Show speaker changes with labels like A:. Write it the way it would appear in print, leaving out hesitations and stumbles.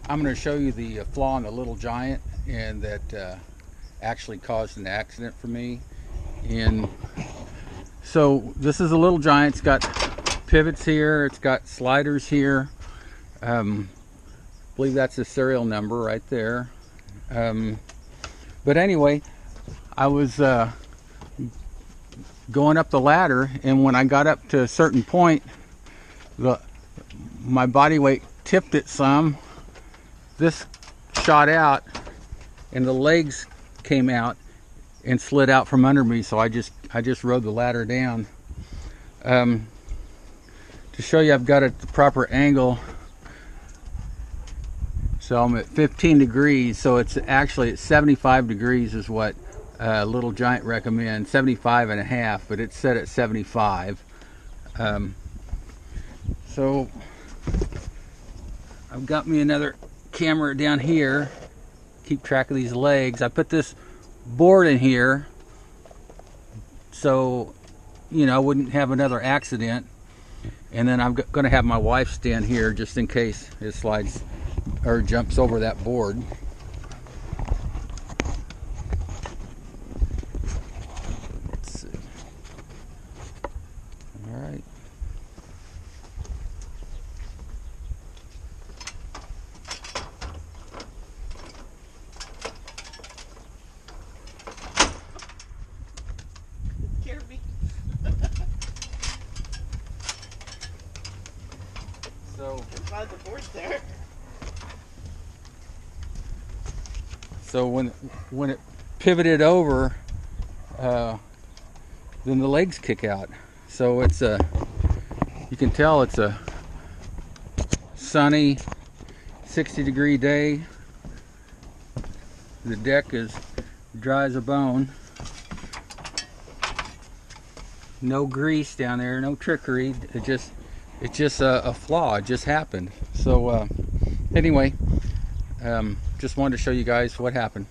A: I'm going to show you the flaw in the Little Giant, and that actually caused an accident for me. And so this is a Little Giant. It's got pivots here, it's got sliders here. I believe that's the serial number right there. But anyway, I was going up the ladder, and when I got up to a certain point, my body weight tipped it some. This shot out, and the legs came out and slid out from under me. So I just rode the ladder down. To show you, I've got it at the proper angle. So I'm at 15 degrees. So it's actually at 75 degrees is what Little Giant recommends. 75 and a half, but it's set at 75. So I've got me another camera down here, keep track of these legs. I put this board in here so I wouldn't have another accident, and then I'm going to have my wife stand here just in case it slides or jumps over that board. Let's see. All right. So when it pivoted over, then the legs kick out. So it's you can tell it's a sunny 60-degree day. The deck is dry as a bone. No grease down there, no trickery. It's just a flaw. It just happened. So anyway, just wanted to show you guys what happened.